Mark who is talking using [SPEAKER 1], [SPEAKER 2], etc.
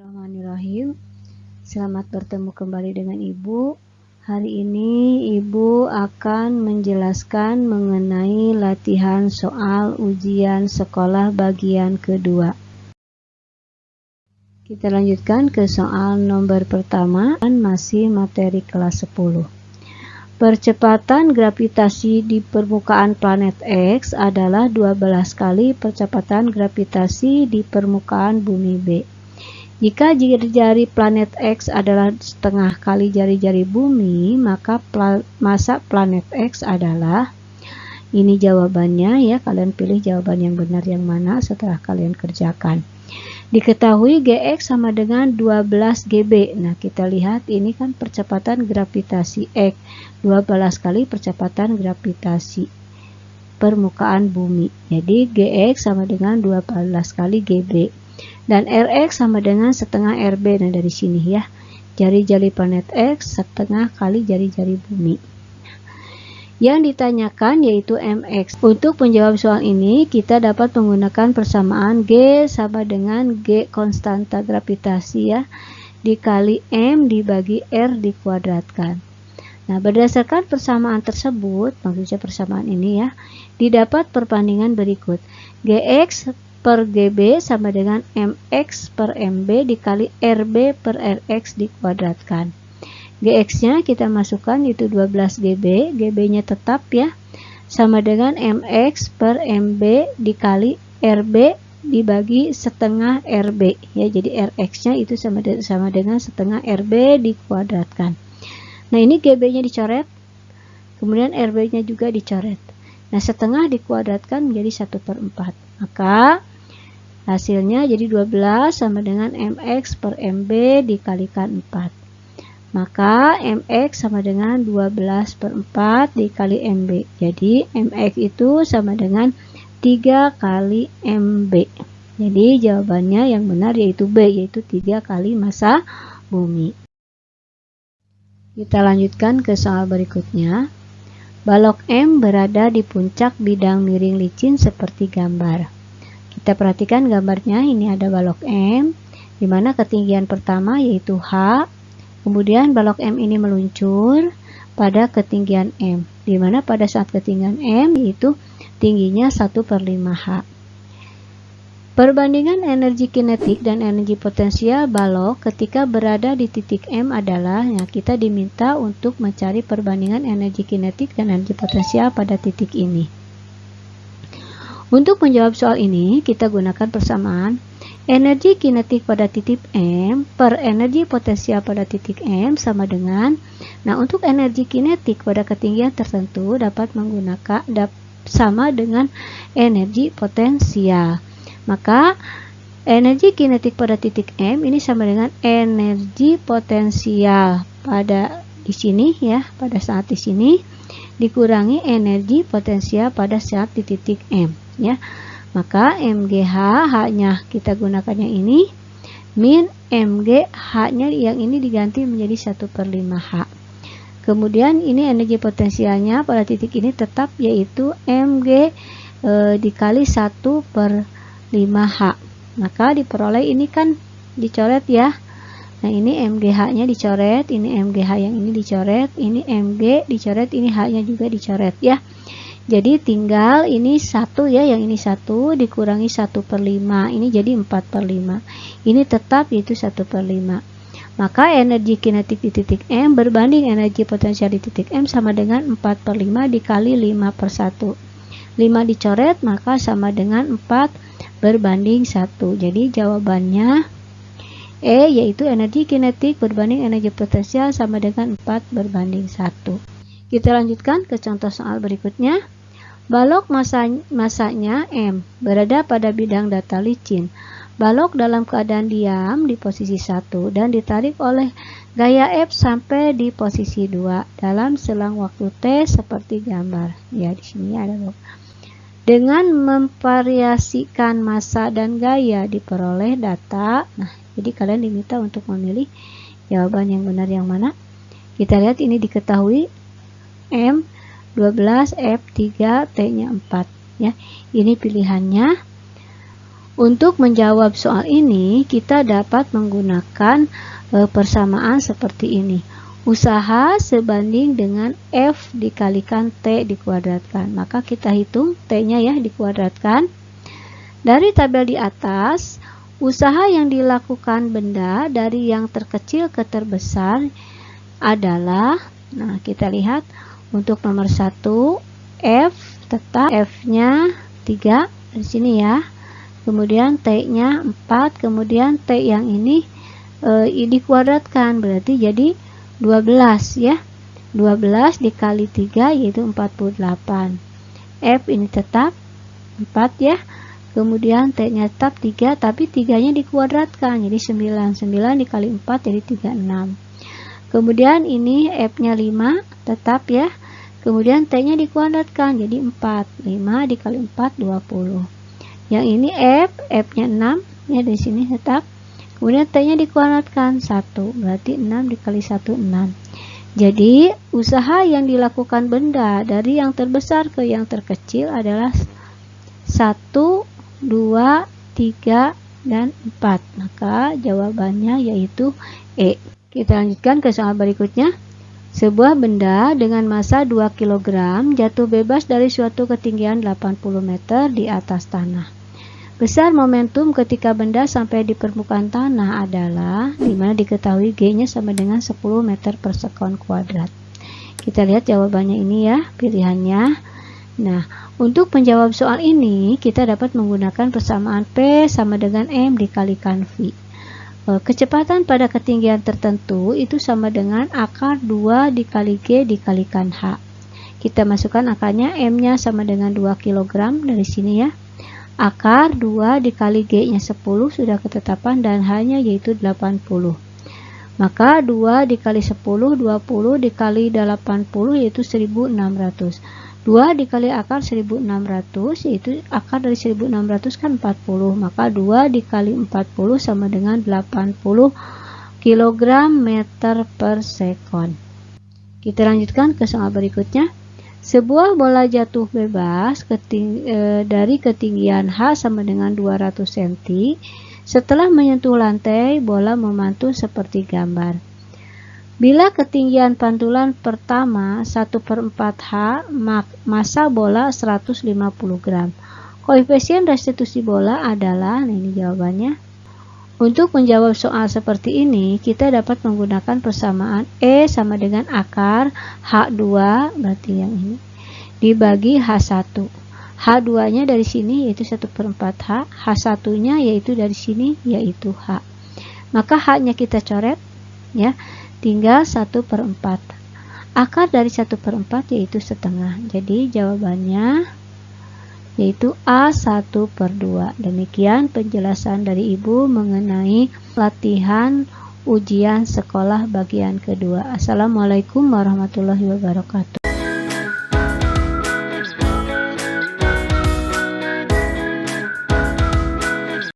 [SPEAKER 1] Bismillahirrahmanirrahim. Selamat bertemu kembali dengan Ibu. Hari ini Ibu akan menjelaskan mengenai latihan soal ujian sekolah bagian kedua. Kita lanjutkan ke soal nomor pertama, dan masih materi kelas 10. Percepatan gravitasi di permukaan planet X adalah 12 kali percepatan gravitasi di permukaan bumi B. Jika jari-jari planet X adalah setengah kali jari-jari bumi, maka massa planet X adalah, ini jawabannya ya, kalian pilih jawaban yang benar yang mana setelah kalian kerjakan. Diketahui Gx sama dengan 12 GB. Nah, kita lihat ini kan percepatan gravitasi X, 12 kali percepatan gravitasi permukaan bumi. Jadi Gx sama dengan 12 kali GB. Dan Rx sama dengan setengah RB. Nah, dari sini ya, jari-jari planet X setengah kali jari-jari bumi. Yang ditanyakan yaitu Mx. Untuk menjawab soal ini, kita dapat menggunakan persamaan G sama dengan G konstanta gravitasi ya, dikali M dibagi R dikuadratkan. Nah, berdasarkan persamaan tersebut, maksudnya persamaan ini ya, didapat perbandingan berikut. Gx per GB sama dengan Mx per Mb dikali Rb per Rx dikuadratkan. Gx-nya kita masukkan itu 12 GB, GB-nya tetap ya, sama dengan Mx per Mb dikali Rb dibagi setengah Rb ya, jadi Rx-nya itu sama dengan setengah Rb dikuadratkan. Nah, ini GB-nya dicoret, kemudian Rb-nya juga dicoret. Nah, setengah dikuadratkan menjadi 1/4. Maka hasilnya jadi 12 sama dengan Mx per Mb dikalikan 4. Maka Mx sama dengan 12/4 dikali Mb. Jadi Mx itu sama dengan 3 kali Mb. Jadi jawabannya yang benar yaitu B, yaitu 3 kali massa bumi. Kita lanjutkan ke soal berikutnya. Balok M berada di puncak bidang miring licin seperti gambar. Kita perhatikan gambarnya, ini ada balok M, di mana ketinggian pertama yaitu H, kemudian balok M ini meluncur pada ketinggian M, di mana pada saat ketinggian M yaitu tingginya 1/5H. Perbandingan energi kinetik dan energi potensial balok ketika berada di titik M adalah, ya, kita diminta untuk mencari perbandingan energi kinetik dan energi potensial pada titik ini. Untuk menjawab soal ini, kita gunakan persamaan energi kinetik pada titik M per energi potensial pada titik M sama dengan, nah, untuk energi kinetik pada ketinggian tertentu dapat menggunakan sama dengan energi potensial. Maka energi kinetik pada titik M ini sama dengan energi potensial pada di sini ya, pada saat di sini dikurangi energi potensial pada saat di titik M ya. Maka MGH H-nya kita gunakan yang ini, min MG H-nya yang ini diganti menjadi 1/5H. Kemudian ini energi potensialnya pada titik ini tetap yaitu MG dikali 1/5H. Maka diperoleh ini kan dicoret ya. Nah, ini MGH-nya dicoret, ini MGH yang ini dicoret, ini MG dicoret, ini H-nya juga dicoret ya. Jadi tinggal ini 1 ya, yang ini 1 dikurangi 1/5, ini jadi 4/5. Ini tetap yaitu 1/5. Maka energi kinetik di titik M berbanding energi potensial di titik M sama dengan 4/5 dikali 5/1. 5 dicoret, maka sama dengan 4 berbanding 1. Jadi jawabannya E, yaitu energi kinetik berbanding energi potensial sama dengan 4 berbanding 1. Kita lanjutkan ke contoh soal berikutnya. Balok masanya M berada pada bidang data licin. Balok dalam keadaan diam di posisi 1 dan ditarik oleh gaya F sampai di posisi 2 dalam selang waktu T seperti gambar. Ya, di sini ada balok. Dengan memvariasikan massa dan gaya diperoleh data. Nah, jadi kalian diminta untuk memilih jawaban yang benar yang mana. Kita lihat ini diketahui M 12, F 3, T-nya 4 ya. Ini pilihannya. Untuk menjawab soal ini, kita dapat menggunakan persamaan seperti ini. Usaha sebanding dengan F dikalikan T dikuadratkan. Maka kita hitung T-nya ya dikuadratkan. Dari tabel di atas, usaha yang dilakukan benda dari yang terkecil ke terbesar adalah, nah kita lihat untuk nomor 1, F tetap F-nya 3 di sini ya. Kemudian T-nya 4, kemudian T yang ini dikuadratkan, berarti jadi 12 ya. 12 dikali 3 yaitu 48. F ini tetap 4 ya. Kemudian T-nya tetap 3, tapi 3-nya dikuadratkan, jadi 9. 9 dikali 4 jadi 36. Kemudian ini F-nya 5, tetap ya. Kemudian T-nya dikuadratkan, jadi 4. 5 dikali 4, 20. Yang ini F-nya 6, ya di sini tetap. Kemudian T-nya dikuadratkan, 1. Berarti 6 dikali 1, 6. Jadi, usaha yang dilakukan benda dari yang terbesar ke yang terkecil adalah 1, 2, 3, dan 4. Maka jawabannya yaitu E. Kita lanjutkan ke soal berikutnya. Sebuah benda dengan massa 2 kg jatuh bebas dari suatu ketinggian 80 meter di atas tanah. Besar momentum ketika benda sampai di permukaan tanah adalah, dimana diketahui G-nya sama dengan 10 meter per sekon kuadrat. Kita lihat jawabannya ini ya, pilihannya. Nah, untuk menjawab soal ini, kita dapat menggunakan persamaan P sama dengan M dikalikan V. Kecepatan pada ketinggian tertentu itu sama dengan akar 2 dikali G dikalikan H. Kita masukkan akarnya, M-nya sama dengan 2 kg dari sini ya. Akar 2 dikali G-nya 10 sudah ketetapan dan H-nya yaitu 80. Maka 2 dikali 10, 20 dikali 80 yaitu 1600. 2 dikali akar 1600 yaitu akar dari 1600 kan 40. Maka 2 dikali 40 sama dengan 80 kg meter per sekon. Kita lanjutkan ke soal berikutnya. Sebuah bola jatuh bebas dari ketinggian H sama dengan 200 cm. Setelah menyentuh lantai, bola memantul seperti gambar. Bila ketinggian pantulan pertama 1/4 H, massa bola 150 gram. Koefisien restitusi bola adalah, nah ini jawabannya. Untuk menjawab soal seperti ini, kita dapat menggunakan persamaan E sama dengan akar H2, berarti yang ini, dibagi H1. H2-nya dari sini yaitu 1/4 H, H1-nya yaitu dari sini yaitu H. Maka H-nya kita coret ya. Tinggal 1/4. Akar dari 1/4 yaitu setengah. Jadi jawabannya yaitu A1/2. Demikian penjelasan dari Ibu mengenai latihan ujian sekolah bagian kedua. Assalamualaikum warahmatullahi wabarakatuh.